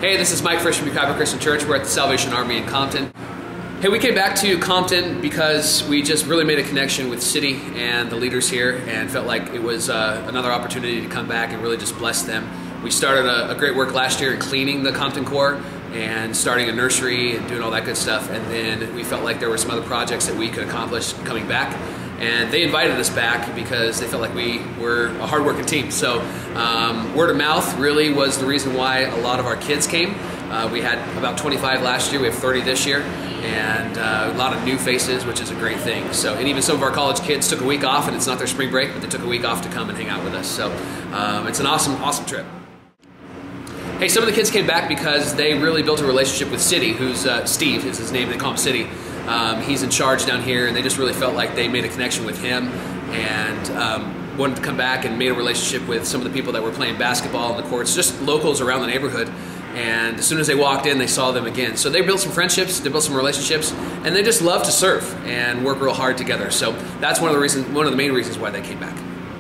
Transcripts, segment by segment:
Hey, this is Mike Frisch from Yucaipa Christian Church. We're at the Salvation Army in Compton. Hey, we came back to Compton because we just really made a connection with City and the leaders here and felt like it was another opportunity to come back and really just bless them. We started a great work last year in cleaning the Compton core and starting a nursery and doing all that good stuff, and then we felt like there were some other projects that we could accomplish coming back. And they invited us back because they felt like we were a hard-working team. So word of mouth really was the reason why a lot of our kids came. We had about 25 last year. We have 30 this year, and a lot of new faces, which is a great thing. So, and even some of our college kids took a week off, and it's not their spring break, but they took a week off to come and hang out with us. So it's an awesome trip. Hey, some of the kids came back because they really built a relationship with City, who's Steve is his name. They call him City. He's in charge down here, and they just really felt like they made a connection with him and wanted to come back and made a relationship with some of the people that were playing basketball in the courts, just locals around the neighborhood. And as soon as they walked in, they saw them again. So they built some friendships, they built some relationships, and they just love to serve and work real hard together. So that's one of the main reasons why they came back.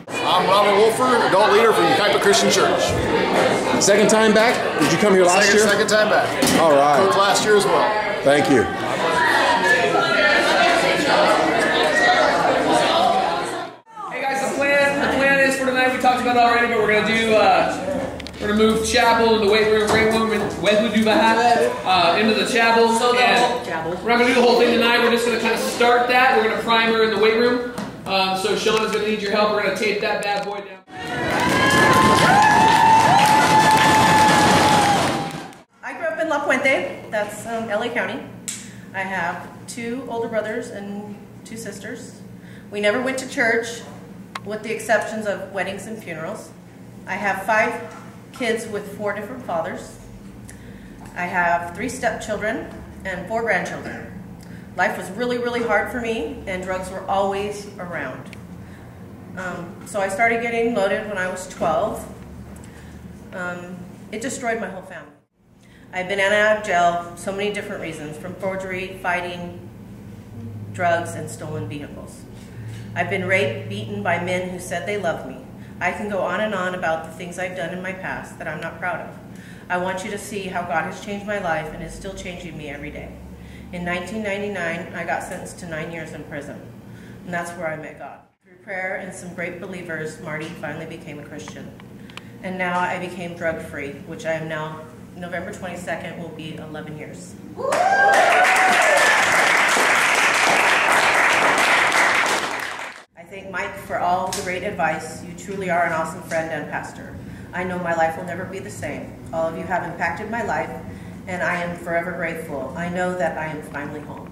I'm Robert Wolfer, adult leader from Yucaipa Christian Church. Second time back? Did you come here last year? Second time back. All right. Coached last year as well. Thank you. Hey guys, the plan is for tonight. We talked about it already, but we're gonna do. We're gonna move chapel and the weight room, into the chapel. And we're not gonna do the whole thing tonight. We're just gonna kind of start that. We're gonna primer in the weight room. So Sean is gonna need your help. We're gonna tape that bad boy down. I grew up in La Puente, that's LA County. I have 2 older brothers and 2 sisters. We never went to church, with the exceptions of weddings and funerals. I have 5 kids with 4 different fathers. I have 3 stepchildren and 4 grandchildren. Life was really hard for me, and drugs were always around. So I started getting loaded when I was 12. It destroyed my whole family. I've been in and out of jail so many different reasons, from forgery, fighting, drugs, and stolen vehicles. I've been raped, beaten by men who said they loved me. I can go on and on about the things I've done in my past that I'm not proud of. I want you to see how God has changed my life and is still changing me every day. In 1999, I got sentenced to 9 years in prison, and that's where I met God. Through prayer and some great believers, Marty finally became a Christian. And now I became drug-free, which I am now. November 22nd will be 11 years. I thank Mike for all the great advice. You truly are an awesome friend and pastor. I know my life will never be the same. All of you have impacted my life, and I am forever grateful. I know that I am finally home.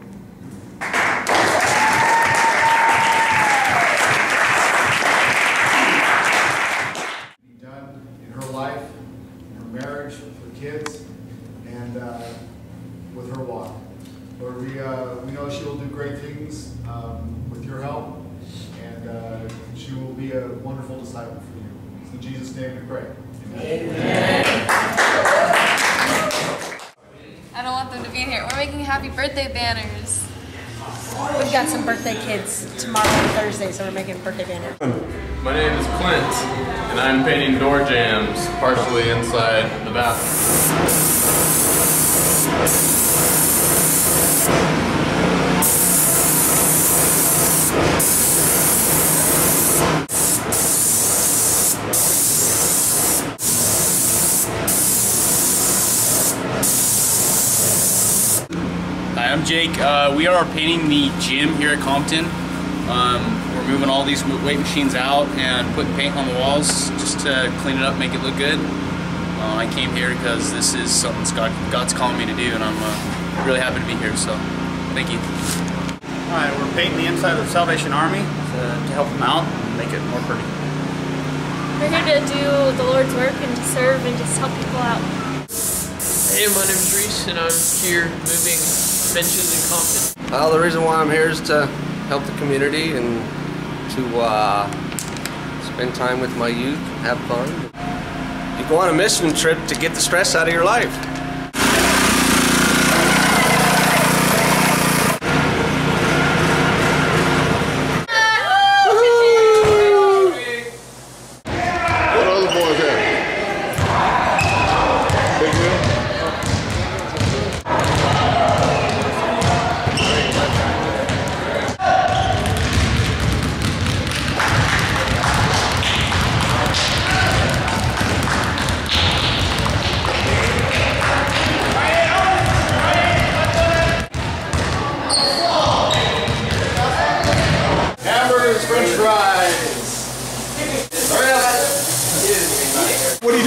Be done in her life, in her marriage, with her kids, and with her walk. Lord, we know she will do great things with your help, and she will be a wonderful disciple for you. It's in Jesus' name we pray. Amen. I don't want them to be in here. We're making happy birthday banners. We've got some birthday kids tomorrow and Thursday, so we're making birthday banners. My name is Clint, and I'm painting door jambs partially inside the bathroom. Hi, I'm Jake. We are painting the gym here at Compton. We're moving all these weight machines out and putting paint on the walls just to clean it up, make it look good. I came here because this is something God's calling me to do, and I'm really happy to be here, so thank you. Alright, we're painting the inside of the Salvation Army to help them out and make it more pretty. We're here to do the Lord's work and to serve and just help people out. Hey, my name's Reese, and I'm here moving benches in Compton. Well, the reason why I'm here is to help the community and to spend time with my youth, have fun. You go on a mission trip to get the stress out of your life. What other boys have? Big wheel?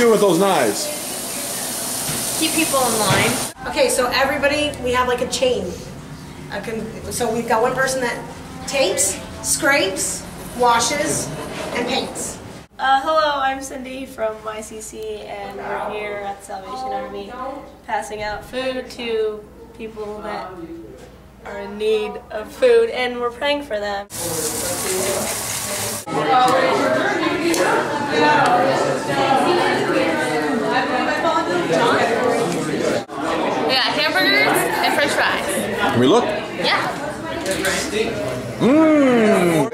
doing with those knives? Keep people in line. Okay, so everybody, we have like a chain. So we've got one person that tapes, scrapes, washes, and paints. Hello, I'm Cindy from YCC, and we're here at the Salvation Army passing out food to people that are in need of food, and we're praying for them. We got hamburgers and french fries. Can we look? Yeah. Mmm.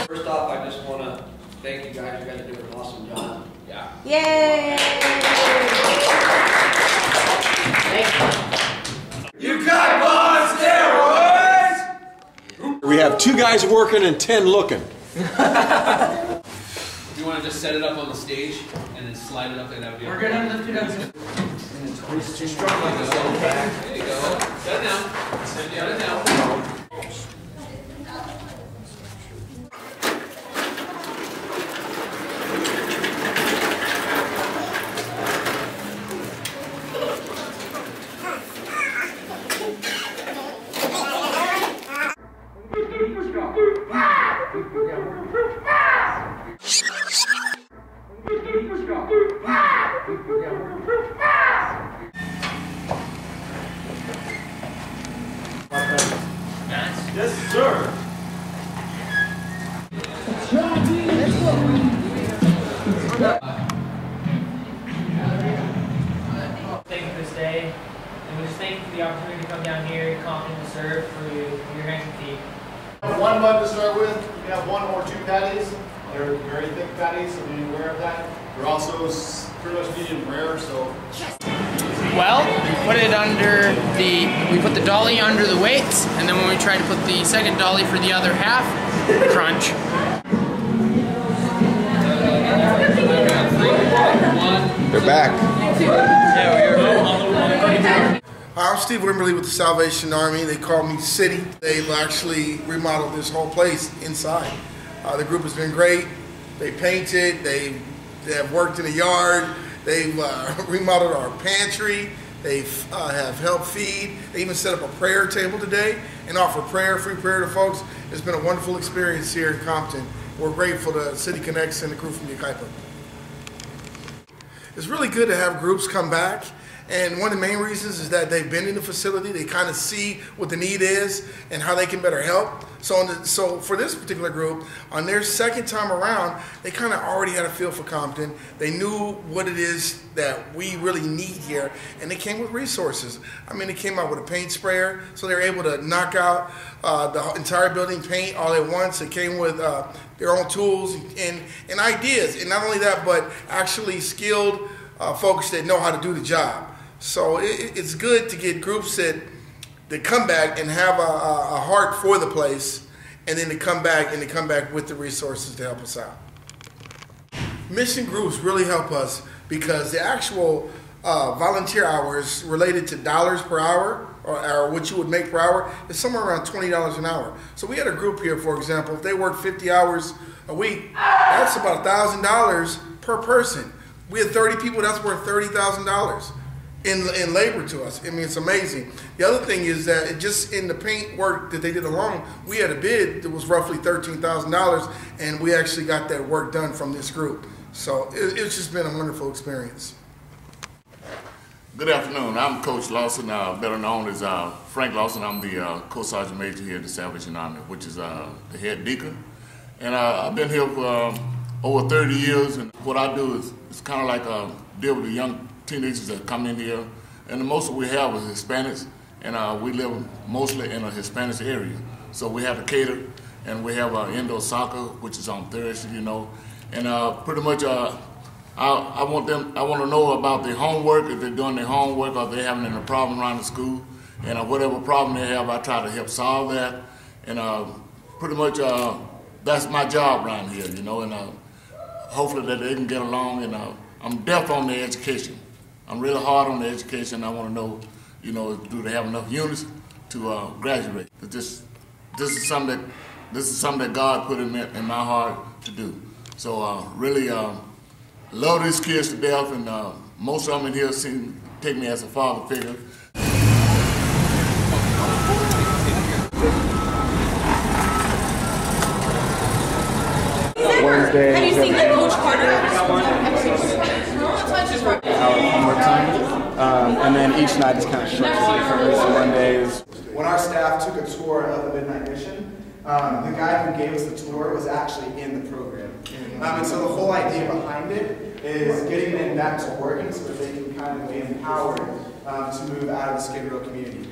First off, I just want to thank you guys. You guys are doing an awesome job. Yeah. Yay! Yucaipa steroids! We have 2 guys working and 10 looking. If you want to just set it up on the stage and then slide it up there, that would be We're going to lift it up. It's too strong. There you go. Set it down. Set it down. Yes, sir. Thank you for this day, and we just thank you for the opportunity to come down here to Compton to serve for your hands and feet. One bun to start with. We have 1 or 2 patties. They're very thick patties, so be aware of that. They're also pretty much medium rare, so. Well, we put the dolly under the weights, and then when we try to put the second dolly for the other half, crunch. They're back. Yeah, we are. I'm Steve Wimberly with the Salvation Army. They call me City. They've actually remodeled this whole place inside. The group has been great. They painted, they have worked in the yard, they've remodeled our pantry, they have helped feed, they even set up a prayer table today and offer free prayer to folks. It's been a wonderful experience here in Compton. We're grateful to CityConnexx and the crew from Yucaipa. It's really good to have groups come back. And one of the main reasons is that they've been in the facility, they kind of see what the need is and how they can better help. So for this particular group, on their second time around, they kind of already had a feel for Compton. They knew what it is that we really need here, and they came with resources. I mean, they came out with a paint sprayer, so they were able to knock out the entire building paint all at once. It came with their own tools and ideas, and not only that, but actually skilled folks that know how to do the job. So it's good to get groups that come back and have a heart for the place, and then to come back with the resources to help us out. Mission groups really help us because the actual volunteer hours related to dollars per hour or what you would make per hour is somewhere around $20 an hour. So we had a group here, for example, if they work 50 hours a week, that's about $1,000 per person. We had 30 people, that's worth $30,000 in labor to us. I mean, it's amazing. The other thing is that just in the paint work that they did alone, we had a bid that was roughly $13,000, and we actually got that work done from this group. So it's just been a wonderful experience. Good afternoon. I'm Coach Lawson, better known as Frank Lawson. I'm the Co-Sergeant Major here at the Salvation Army, which is the head deacon. And I've been here for over 30 years, and what I do is kind of like deal with the young teenagers that come in here, and the most we have is Hispanics, and we live mostly in a Hispanic area. So we have to cater, and we have indoor soccer, which is on Thursday, you know, and pretty much I want to know about their homework, if they're doing their homework, or if they're having a problem around the school, and whatever problem they have, I try to help solve that, and pretty much that's my job around here, you know, and hopefully that they can get along, and I'm deaf on their education. I'm really hard on their education. I want to know, you know, do they have enough units to graduate. This is something that God put in my heart to do. So really love these kids to death, and most of them in here take me as a father figure. Wednesday. Have you seen the Coach Carter? Homework time, and then each night is kind of structured differently. So Mondays. When our staff took a tour of the Midnight Mission, the guy who gave us the tour was actually in the program. And so the whole idea behind it is getting them back to Oregon so that they can kind of be empowered to move out of the Skid Row community.